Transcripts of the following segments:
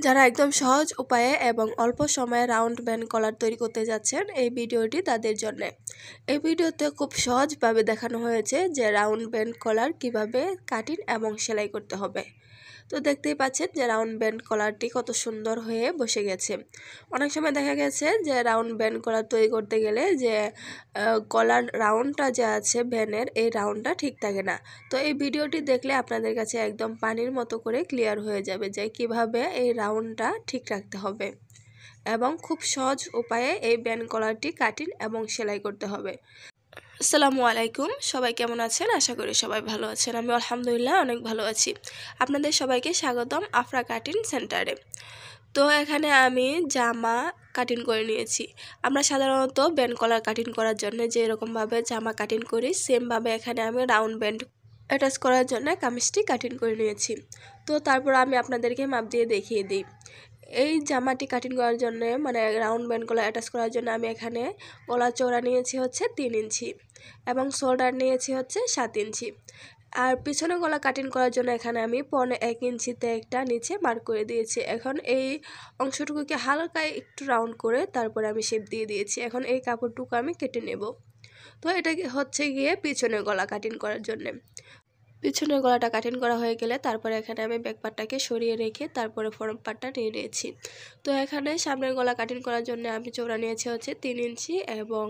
যারা একদম সহজ উপায়ে এবং অল্প সময়ে রাউন্ড ব্যান্ড কলার তৈরি করতে যাচ্ছেন, এই ভিডিওটি তাদের জন্য। এই ভিডিওতে খুব সহজভাবে দেখানো হয়েছে যে রাউন্ড ব্যান্ড কলার কিভাবে কাটিং এবং সেলাই করতে হবে। তো দেখতেই পাচ্ছেন যে রাউন্ড ব্যান্ড কলারটি কত সুন্দর হয়ে বসে গেছে। অনেক সময় দেখা গেছে যে রাউন্ড ব্যান্ড কলার তৈরি করতে গেলে যে কলার রাউন্ডটা যে আছে ভ্যানের, এই রাউন্ডটা ঠিক থাকে না। তো এই ভিডিওটি দেখলে আপনাদের কাছে একদম পানির মতো করে ক্লিয়ার হয়ে যাবে যে কিভাবে এই রাউন্ডটা ঠিক রাখতে হবে এবং খুব সহজ উপায়ে এই ব্যান্ড কলারটি কাটিং এবং সেলাই করতে হবে। আসসালামু আলাইকুম, সবাই কেমন আছেন? আশা করি সবাই ভালো আছেন। আমি আলহামদুলিল্লাহ অনেক ভালো আছি। আপনাদের সবাইকে স্বাগতম আফরা কাটিং সেন্টারে। তো এখানে আমি জামা কাটিং করে নিয়েছি। আমরা সাধারণত ব্যান্ড কলার কাটিং করার জন্য যে এরকমভাবে জামা কাটিং করি, সেমভাবে এখানে আমি রাউন্ড ব্যান্ড অ্যাটাচ করার জন্য কামিজটি কাটিং করে নিয়েছি। তো তারপর আমি আপনাদেরকে মাপ দিয়ে দেখিয়ে দিই। এই জামাটি কাটিং করার জন্য মানে রাউন্ড ব্যান্ড গলা অ্যাটাচ করার জন্য আমি এখানে গলা চওড়া নিয়েছি হচ্ছে 3 ইঞ্চি এবং শোল্ডার নিয়েছি হচ্ছে 7 ইঞ্চি। আর পিছনে গলা কাটিং করার জন্য এখানে আমি 1.5 ইঞ্চিতে একটা নিচে মার্ক করে দিয়েছি। এখন এই অংশটুকুকে হালকা একটু রাউন্ড করে তারপরে আমি শেপ দিয়ে দিয়েছি। এখন এই কাপড়টুকু আমি কেটে নেব। তো এটা হচ্ছে গিয়ে পিছনে গলা কাটিং করার জন্য। পিছনের গলাটা কাটিং করা হয়ে গেলে তারপরে এখানে আমি ব্যাক পার্টটাকে সরিয়ে রেখে তারপরে ফ্রন্ট পার্টটা নিয়ে নিয়েছি। তো এখানে সামনের গলা কাটিং করার জন্য আমি চওড়া নিয়েছি হচ্ছে 3 ইঞ্চি এবং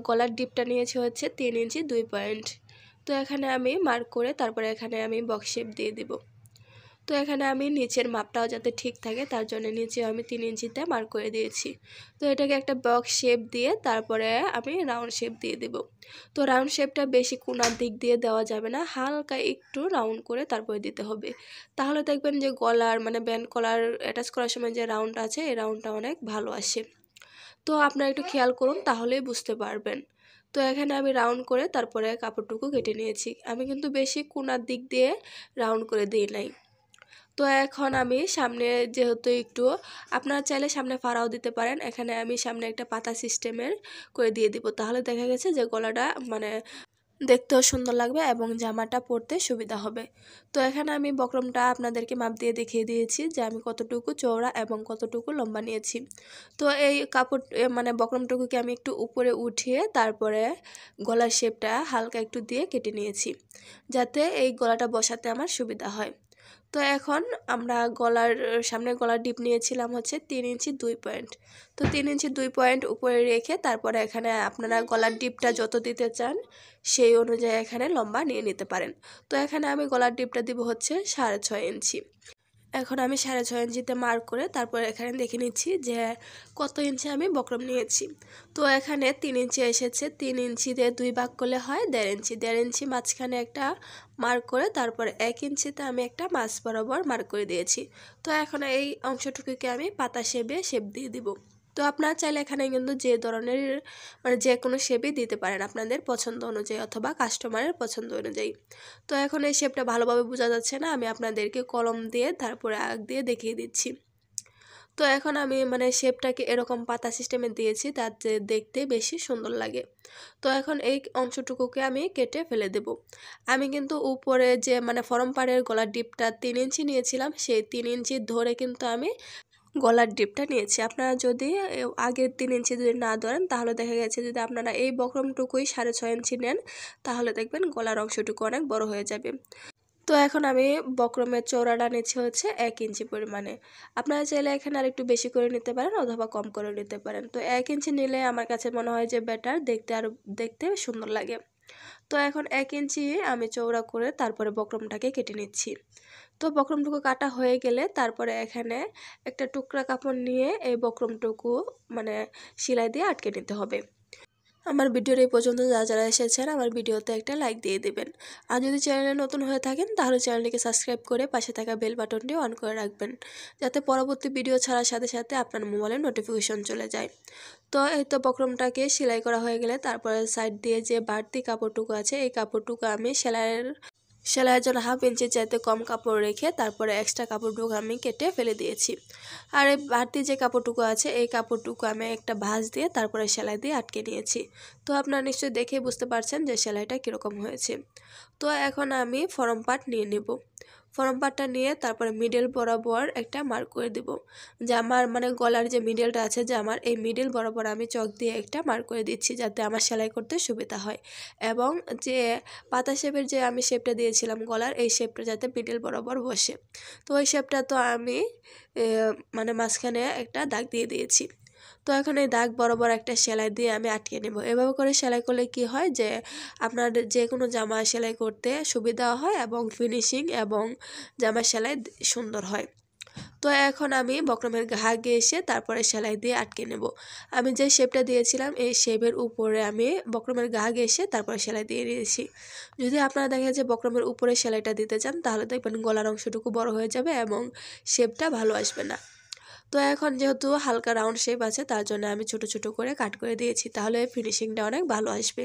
গলার ডিপটা নিয়েছি হচ্ছে 3 ইঞ্চি 2 পয়েন্ট। তো এখানে আমি মার্ক করে তারপরে এখানে আমি বক্স শেপ দিয়ে দিব। তো এখানে আমি নিচের মাপটাও যাতে ঠিক থাকে তার জন্য নিচে আমি 3 ইঞ্চিতে মার্ক করে দিয়েছি। তো এটাকে একটা বক্স শেপ দিয়ে তারপরে আমি রাউন্ড শেপ দিয়ে দেব। তো রাউন্ড শেপটা বেশি কোণার দিক দিয়ে দেওয়া যাবে না, হালকা একটু রাউন্ড করে তারপরে দিতে হবে। তাহলে দেখবেন যে গলার মানে ব্যান্ড কলার অ্যাটাচ করার সময় যে রাউন্ড আছে এই রাউন্ডটা অনেক ভালো আসে। তো আপনারা একটু খেয়াল করুন, তাহলেই বুঝতে পারবেন। তো এখানে আমি রাউন্ড করে তারপরে কাপড়টুকু কেটে নিয়েছি। আমি কিন্তু বেশি কোণার দিক দিয়ে রাউন্ড করে দিই নাই। তো এখন আমি সামনে যেহেতু একটু আপনারা চাইলে সামনে ফাড়াও দিতে পারেন, এখানে আমি সামনে একটা পাতা সিস্টেমের করে দিয়ে দিব। তাহলে দেখা গেছে যে গলাটা মানে দেখতেও সুন্দর লাগবে এবং জামাটা পরতে সুবিধা হবে। তো এখানে আমি বক্রমটা আপনাদেরকে মাপ দিয়ে দেখিয়ে দিয়েছি যে আমি কতটুকু চওড়া এবং কতটুকু লম্বা নিয়েছি। তো এই কাপড় মানে বক্রমটুকুকে আমি একটু উপরে উঠিয়ে তারপরে গলার শেপটা হালকা একটু দিয়ে কেটে নিয়েছি যাতে এই গলাটা বসাতে আমার সুবিধা হয়। তো এখন আমরা সামনে গলার ডিপ নিয়েছিলাম হচ্ছে 3 ইঞ্চি 2 পয়েন্ট। তো 3 ইঞ্চি 2 পয়েন্ট উপরে রেখে তারপরে এখানে আপনারা গলার ডিপটা যত দিতে চান সেই অনুযায়ী এখানে লম্বা নিয়ে নিতে পারেন। তো এখানে আমি গলার ডিপটা দিব হচ্ছে 6.5 ইঞ্চি। এখন আমি 6.5 ইঞ্চিতে মার্ক করে তারপর এখানে দেখে নিচ্ছি যে কত ইঞ্চি আমি বক্রম নিয়েছি। তো এখানে 3 ইঞ্চি এসেছে, 3 ইঞ্চিতে 2 ভাগ করলে হয় 1.5 ইঞ্চি। 1.5 ইঞ্চি মাঝখানে একটা মার্ক করে তারপর 1 ইঞ্চিতে আমি একটা মাছ বরাবর মার্ক করে দিয়েছি। তো এখন এই অংশটুকুকে আমি পাতা শেপ দিয়ে দিব। তো আপনারা চাইলে এখানে কিন্তু যে ধরনের মানে যে কোনো শেপই দিতে পারেন আপনাদের পছন্দ অনুযায়ী অথবা কাস্টমারের পছন্দ অনুযায়ী। তো এখন এই শেপটা ভালোভাবে বোঝা যাচ্ছে না, আমি আপনাদেরকে কলম দিয়ে তারপরে আগ দিয়ে দেখিয়ে দিচ্ছি। তো এখন আমি মানে শেপটাকে এরকম পাতা সিস্টেমে দিয়েছি তাতে দেখতে বেশি সুন্দর লাগে। তো এখন এই অংশটুকুকে আমি কেটে ফেলে দেব। আমি কিন্তু উপরে যে মানে ফরম পাড়ের গলার ডিপটা 3 ইঞ্চি নিয়েছিলাম, সেই 3 ইঞ্চি ধরে কিন্তু আমি গলার ডিপটা নিয়েছি। আপনারা যদি আগের 3 ইঞ্চি যদি না ধরেন তাহলে দেখা গেছে যদি আপনারা এই বক্রমটুকুই 6.5 ইঞ্চি নেন তাহলে দেখবেন গলার অংশটুকু অনেক বড় হয়ে যাবে। তো এখন আমি বক্রমের চওড়াটা নিচ্ছি হচ্ছে 1 ইঞ্চি পরিমাণে। আপনারা চাইলে এখানে আর একটু বেশি করে নিতে পারেন অথবা কম করে নিতে পারেন। তো 1 ইঞ্চি নিলে আমার কাছে মনে হয় যে বেটার, দেখতে সুন্দর লাগে। তো এখন 1 ইঞ্চি আমি চওড়া করে তারপরে বক্রমটাকে কেটে নিচ্ছি। তো বক্রমটুকু কাটা হয়ে গেলে তারপরে এখানে একটা টুকরা কাপড় নিয়ে এই বক্রমটুকু মানে সেলাই দিয়ে আটকে নিতে হবে। আমার ভিডিওর এই পর্যন্ত যারা এসেছেন আমার ভিডিওতে একটা লাইক দিয়ে দেবেন। আর যদি চ্যানেলে নতুন হয়ে থাকেন তাহলে চ্যানেলটিকে সাবস্ক্রাইব করে পাশে থাকা বেল বাটনটি অন করে রাখবেন যাতে পরবর্তী ভিডিও ছাড়ার সাথে সাথে আপনার মোবাইলে নোটিফিকেশন চলে যায়। তো এই তো বক্রমটাকে সেলাই করা হয়ে গেলে তারপরে সাইড দিয়ে যে বাড়তি কাপড়টুকু আছে এই কাপড়টুকু আমি সেলাইয়ের জন্য 1/2 ইঞ্চির চাইতে কম কাপড় রেখে তারপরে এক্সট্রা কাপড়টুকু আমি কেটে ফেলে দিয়েছি। আর এই বাড়তি যে কাপড়টুকু আছে এই কাপড়টুকু আমি একটা ভাঁজ দিয়ে তারপরে সেলাই দিয়ে আটকে নিয়েছি। তো আপনারা নিশ্চয়ই দেখে বুঝতে পারছেন যে সেলাইটা কীরকম হয়েছে। তো এখন আমি ফরম পার্ট নিয়ে নেব। ফরম পার্টটা নিয়ে তারপরে মিডল বরাবর একটা মার্ক করে দেব। জামার মানে গলার যে মিডলটা আছে জামার এই মিডল বরাবর আমি চক দিয়ে একটা মার্ক করে দিচ্ছি, যাতে আমার সেলাই করতে সুবিধা হয়। এবং যে পাতা শেপের যে আমি শেপটা দিয়েছিলাম গলার, এই শেপটা যাতে মিডল বরাবর বসে। তো ওই শেপটা তো আমি মানে মাঝখানে একটা দাগ দিয়ে দিয়েছি। তো এখন এই দাগ বরাবর একটা সেলাই দিয়ে আমি আটকে নেব। এভাবে করে সেলাই করলে কি হয় যে আপনার যে কোনো জামা সেলাই করতে সুবিধা হয় এবং ফিনিশিং এবং জামা সেলাই সুন্দর হয়। তো এখন আমি বক্রমের ঘা ঘেঁষে তারপরে সেলাই দিয়ে আটকে নেব। আমি যে শেপটা দিয়েছিলাম এই শেপের উপরে আমি বক্রমের ঘা ঘেঁষে তারপরে সেলাই দিয়ে দিয়েছি। যদি আপনারা দেখেন যে বক্রমের উপরে সেলাইটা দিতে চান তাহলে দেখবেন গলার অংশটুকু বড় হয়ে যাবে এবং শেপটা ভালো আসবে না। তো এখন যেহেতু হালকা রাউন্ড শেপ আছে তার জন্য আমি ছোট ছোট করে কাট করে দিয়েছি, তাহলে ফিনিশিংটা অনেক ভালো আসবে।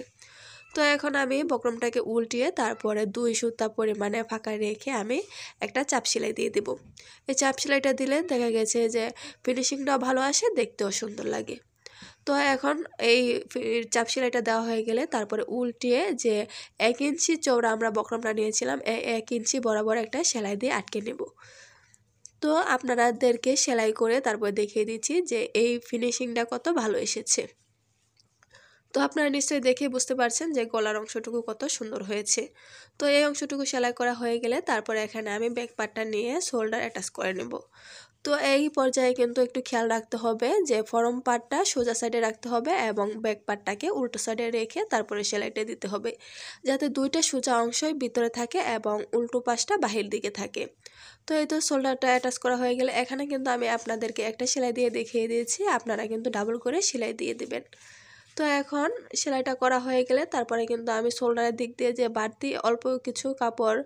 তো এখন আমি বক্রমটাকে উল্টিয়ে তারপরে 2 সুতা পরিমাণে ফাঁকা রেখে আমি একটা চাপ সেলাই দিয়ে দেব। এই চাপ সেলাইটা দিলে দেখা গেছে যে ফিনিশিংটাও ভালো আসে, দেখতেও সুন্দর লাগে। তো এখন এই চাপ সেলাইটা দেওয়া হয়ে গেলে তারপরে উল্টিয়ে যে 1 ইঞ্চি চওড়া আমরা বক্রমটা নিয়েছিলাম এই 1 ইঞ্চি বরাবর একটা সেলাই দিয়ে আটকে নেব। তো আপনাদেরকে সেলাই করে তারপর দেখিয়ে দিচ্ছি যে এই ফিনিশিংটা কত ভালো এসেছে। তো আপনারা নিশ্চয়ই দেখে বুঝতে পারছেন যে গলার অংশটুকু কত সুন্দর হয়েছে। তো এই অংশটুকু সেলাই করা হয়ে গেলে তারপরে এখানে আমি ব্যাক পার্টটা নিয়ে শোল্ডার অ্যাটাচ করে নেব। তো এই পর্যায়ে কিন্তু একটু খেয়াল রাখতে হবে যে ফরম পার্টটা সোজা সাইডে রাখতে হবে এবং ব্যাক পার্টটাকে উল্টো সাইডে রেখে তারপরে সেলাইটা দিতে হবে, যাতে দুইটা সোজা অংশই ভিতরে থাকে এবং উল্টো পাশটা বাহির দিকে থাকে। তো এই তো শোল্ডারটা অ্যাটাচ করা হয়ে গেলে এখানে কিন্তু আমি আপনাদেরকে একটা সেলাই দিয়ে দেখিয়ে দিয়েছি, আপনারা কিন্তু ডাবল করে সেলাই দিয়ে দিবেন। তো এখন সেলাইটা করা হয়ে গেলে তারপরে কিন্তু আমি শোল্ডারের দিক দিয়ে যে বাড়তি অল্প কিছু কাপড়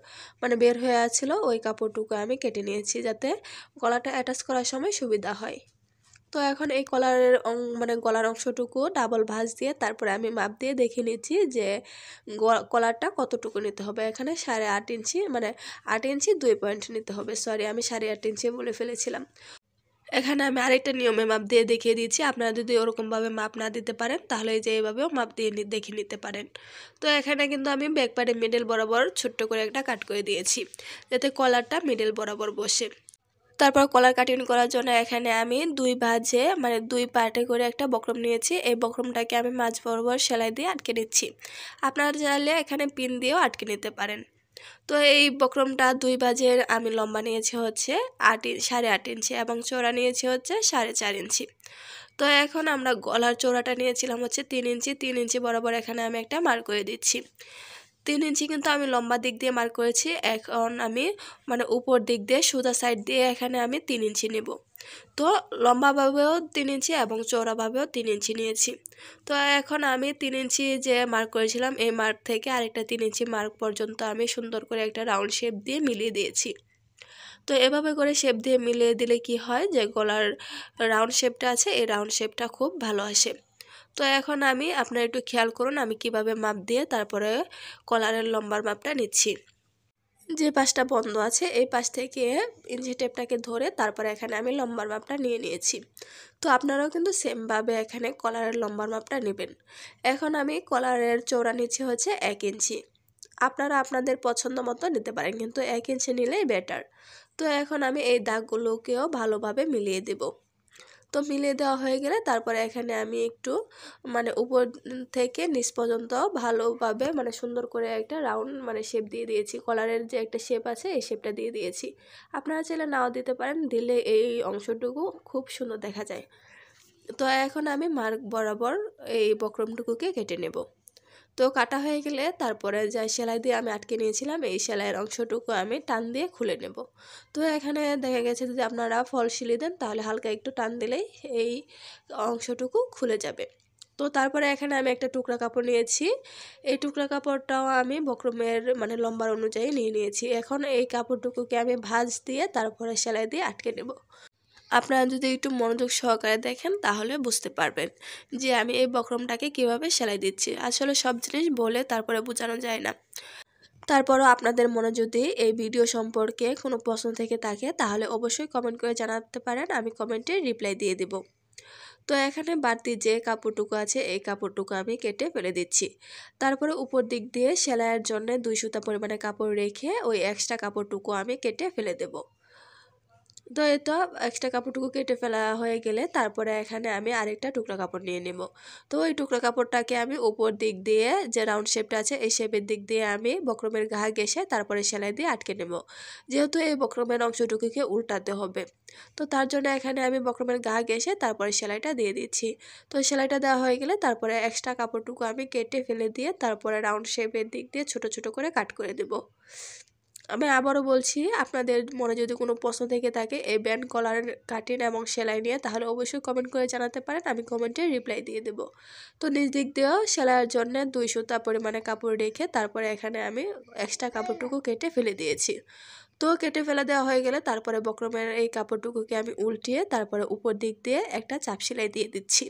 মানে বের হয়ে আছিল ওই কাপড়টুকু আমি কেটে নিয়েছি, যাতে গলাটা অ্যাটাচ করার সময় সুবিধা হয়। তো এখন এই কলারের মানে গলার অংশটুকু ডাবল ভাঁজ দিয়ে তারপরে আমি মাপ দিয়ে দেখে নিচ্ছি যে কলারটা কতটুকু নিতে হবে। এখানে 8.5 ইঞ্চি মানে 8 ইঞ্চি 2 পয়েন্ট নিতে হবে, সরি আমি 8.5 ইঞ্চি বলে ফেলেছিলাম। এখানে আমি আরেকটা নিয়মে মাপ দিয়ে দেখিয়ে দিচ্ছি, আপনারা যদি ওরকমভাবে মাপ না দিতে পারেন তাহলে এই যে এইভাবেও মাপ দিয়ে দেখে নিতে পারেন। তো এখানে কিন্তু আমি ব্যাক পার্টের মিডল বরাবর ছোট্ট করে একটা কাট করে দিয়েছি, যাতে কলারটা মিডল বরাবর বসে। তারপর কলার কাটিং করার জন্য এখানে আমি 2 ভাঁজে মানে 2 পার্টে করে একটা বক্রম নিয়েছি। এই বক্রমটাকে আমি মাঝ বরাবর সেলাই দিয়ে আটকে নিচ্ছি। আপনারা চাইলে এখানে পিন দিয়েও আটকে নিতে পারেন। তো এই বক্রমটা 2 ভাঁজের আমি লম্বা নিয়েছি হচ্ছে 8.5 ইঞ্চি এবং চওড়া নিয়েছি হচ্ছে 4.5 ইঞ্চি। তো এখন আমরা গলার চওড়াটা নিয়েছিলাম হচ্ছে 3 ইঞ্চি। 3 ইঞ্চি বরাবর এখানে আমি একটা মার্ক করে দিচ্ছি। 3 ইঞ্চি কিন্তু আমি লম্বা দিক দিয়ে মার্ক করেছি। এখন আমি মানে উপর দিক দিয়ে সোজা সাইড দিয়ে এখানে আমি 3 ইঞ্চি নেব। তো লম্বাভাবেও 3 ইঞ্চি এবং চওড়াভাবেও 3 ইঞ্চি নিয়েছি। তো এখন আমি 3 ইঞ্চি যে মার্ক করেছিলাম এই মার্ক থেকে আরেকটা 3 ইঞ্চি মার্ক পর্যন্ত আমি সুন্দর করে একটা রাউন্ড শেপ দিয়ে মিলিয়ে দিয়েছি। তো এভাবে করে শেপ দিয়ে মিলিয়ে দিলে কি হয় যে গলার রাউন্ড শেপটা আছে এই রাউন্ড শেপটা খুব ভালো আসে। তো এখন আমি আপনারা একটু খেয়াল করুন আমি কিভাবে মাপ দিয়ে তারপরে কলারের লম্বার মাপটা নিচ্ছি। যে পাশটা বন্ধ আছে এই পাশ থেকে ইঞ্চি টেপটাকে ধরে তারপরে এখানে আমি লম্বার মাপটা নিয়ে নিয়েছি। তো আপনারাও কিন্তু সেমভাবে এখানে কলারের লম্বার মাপটা নেবেন। এখন আমি কলারের চওড়া নিচ্ছি হচ্ছে 1 ইঞ্চি। আপনারা আপনাদের পছন্দ মতো নিতে পারেন, কিন্তু 1 ইঞ্চি নিলেই বেটার। তো এখন আমি এই দাগগুলোকেও ভালোভাবে মিলিয়ে দেব। তো মিলিয়ে দেওয়া হয়ে গেলে তারপরে এখানে আমি একটু মানে উপর থেকে নিচ পর্যন্ত ভালোভাবে মানে সুন্দর করে একটা রাউন্ড মানে শেপ দিয়ে দিয়েছি। কলারের যে একটা শেপ আছে এই শেপটা দিয়ে দিয়েছি। আপনারা চাইলে নাও দিতে পারেন, দিলে এই অংশটুকু খুব সুন্দর দেখা যায়। তো এখন আমি মার্ক বরাবর এই বক্রমটুকুকে কেটে নেব। তো কাটা হয়ে গেলে তারপরে যে সেলাই দিয়ে আমি আটকে নিয়েছিলাম এই সেলাইয়ের অংশটুকু আমি টান দিয়ে খুলে নেব। তো এখানে দেখা গেছে যদি আপনারা ফল সিলি দেন তাহলে হালকা একটু টান দিলেই এই অংশটুকু খুলে যাবে। তো তারপরে এখানে আমি একটা টুকরা কাপড় নিয়েছি। এই টুকরা কাপড়টাও আমি বক্রমের মানে লম্বার অনুযায়ী নিয়ে নিয়েছি। এখন এই কাপড়টুকুকে আমি ভাঁজ দিয়ে তারপরে সেলাই দিয়ে আটকে নেব। আপনারা যদি একটু মনোযোগ সহকারে দেখেন তাহলে বুঝতে পারবেন যে আমি এই বক্রমটাকে কিভাবে সেলাই দিচ্ছি। আসলে সব জিনিস বলে তারপরে বোঝানো যায় না। তারপরও আপনাদের মনে যদি এই ভিডিও সম্পর্কে কোনো প্রশ্ন থেকে থাকে তাহলে অবশ্যই কমেন্ট করে জানাতে পারেন, আমি কমেন্টে রিপ্লাই দিয়ে দেব। তো এখানে বাড়তি যে কাপড়টুকু আছে এই কাপড়টুকু আমি কেটে ফেলে দিচ্ছি। তারপরে উপর দিক দিয়ে সেলাইয়ের জন্য 2 সুতা পরিমাণে কাপড় রেখে ওই এক্সট্রা কাপড়টুকু আমি কেটে ফেলে দেব। তো এই তো এক্সট্রা কাপড়টুকু কেটে ফেলা হয়ে গেলে তারপরে এখানে আমি আরেকটা টুকরা কাপড় নিয়ে নেব। তো ওই টুকরা কাপড়টাকে আমি উপর দিক দিয়ে যে রাউন্ড শেপটা আছে এই শেপের দিক দিয়ে আমি বক্রমের ঘা ঘেঁষে তারপরে সেলাই দিয়ে আটকে নেব। যেহেতু এই বক্রমের অংশটুকুকে উল্টাতে হবে, তো তার জন্য এখানে আমি বক্রমের ঘা ঘেঁষে তারপরে সেলাইটা দিয়ে দিচ্ছি। তো সেলাইটা দেওয়া হয়ে গেলে তারপরে এক্সট্রা কাপড়টুকু আমি কেটে ফেলে দিয়ে তারপরে রাউন্ড শেপের দিক দিয়ে ছোট ছোট করে কাট করে দেব। আমি আবারও বলছি, আপনাদের মনে যদি কোনো প্রশ্ন থেকে থাকে এই ব্যান্ড কলার কাটিং এবং সেলাই নিয়ে, তাহলে অবশ্যই কমেন্ট করে জানাতে পারেন, আমি কমেন্টে রিপ্লাই দিয়ে দেব। তো নিচ দিক দিয়েও সেলাইয়ের জন্য 2 সুতা পরিমাণে কাপড় রেখে তারপরে এখানে আমি এক্সট্রা কাপড়টুকু কেটে ফেলে দিয়েছি। তো কেটে ফেলে দেওয়া হয়ে গেলে তারপরে বক্রমের এই কাপড়টুকুকে আমি উল্টিয়ে তারপরে উপর দিক দিয়ে একটা চাপ সেলাই দিয়ে দিচ্ছি।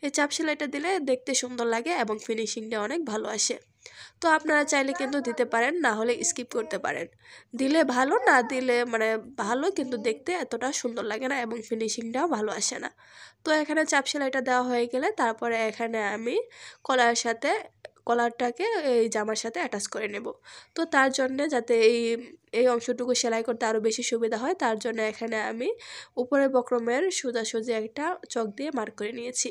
এই চাপ সেলাইটা দিলে দেখতে সুন্দর লাগে এবং ফিনিশিংটা অনেক ভালো আসে। তো আপনারা চাইলে কিন্তু দিতে পারেন, না হলে স্কিপ করতে পারেন। দিলে ভালো, না দিলে মানে ভালো, কিন্তু দেখতে এতটা সুন্দর লাগে না এবং ফিনিশিংটাও ভালো আসে না। তো এখানে চাপ সেলাইটা দেওয়া হয়ে গেলে তারপরে এখানে আমি কলারটাকে এই জামার সাথে অ্যাটাচ করে নেব। তো তার জন্য যাতে এই অংশটুকু সেলাই করতে আরও বেশি সুবিধা হয়, তার জন্য এখানে আমি উপরের বক্রমের সোজাসুজি একটা চক দিয়ে মার্ক করে নিয়েছি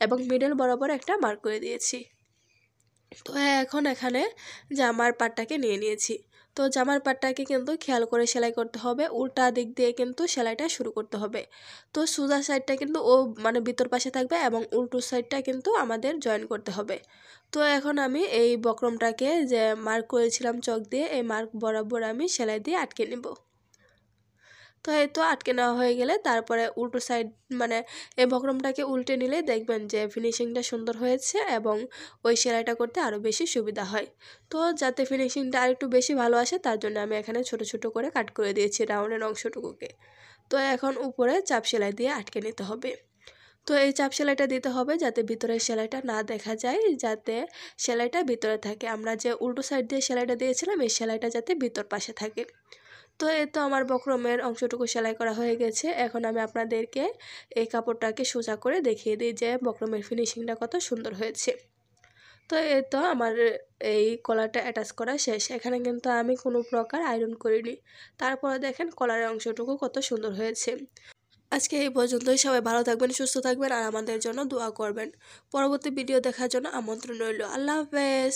এবং মিডল বরাবর একটা মার্ক করে দিয়েছি। তো এখন এখানে জামার পাটটাকে নিয়ে নিয়েছি। তো জামার পাটটাকে কিন্তু খেয়াল করে সেলাই করতে হবে, উল্টা দিক দিয়ে কিন্তু সেলাইটা শুরু করতে হবে। তো সোজা সাইডটা কিন্তু ও মানে ভিতর পাশে থাকবে এবং উল্টো সাইডটা কিন্তু আমাদের জয়েন করতে হবে। তো এখন আমি এই বক্রমটাকে যে মার্ক করেছিলাম চক দিয়ে, এই মার্ক বরাবর আমি সেলাই দিয়ে আটকে নেব। তো এই তো আটকে নেওয়া হয়ে গেলে তারপরে উল্টো সাইড মানে এই বক্রমটাকে উল্টে নিলে দেখবেন যে ফিনিশিংটা সুন্দর হয়েছে এবং ওই সেলাইটা করতে আরও বেশি সুবিধা হয়। তো যাতে ফিনিশিংটা আরেকটু বেশি ভালো আসে তার জন্য আমি এখানে ছোট ছোট করে কাট করে দিয়েছি রাউন্ডের অংশটুকুকে। তো এখন উপরে চাপ সেলাই দিয়ে আটকে নিতে হবে। তো এই চাপ সেলাইটা দিতে হবে যাতে ভিতরের সেলাইটা না দেখা যায়, যাতে সেলাইটা ভিতরে থাকে। আমরা যে উল্টো সাইড দিয়ে সেলাইটা দিয়েছিলাম এই সেলাইটা যাতে ভিতর পাশে থাকে। তো এই তো আমার বক্রমের অংশটুকু সেলাই করা হয়ে গেছে। এখন আমি আপনাদেরকে এই কাপড়টাকে সোজা করে দেখিয়ে দিই যে বক্রমের ফিনিশিংটা কত সুন্দর হয়েছে। তো এই তো আমার এই কলারটা অ্যাটাচ করা শেষ। এখানে কিন্তু আমি কোনো প্রকার আয়রন করিনি। তারপরে দেখেন কলারের অংশটুকু কত সুন্দর হয়েছে। আজকে এই পর্যন্তই। সবাই ভালো থাকবেন, সুস্থ থাকবেন আর আমাদের জন্য দোয়া করবেন। পরবর্তী ভিডিও দেখার জন্য আমন্ত্রণ রইল। আল্লাহ হাফেজ।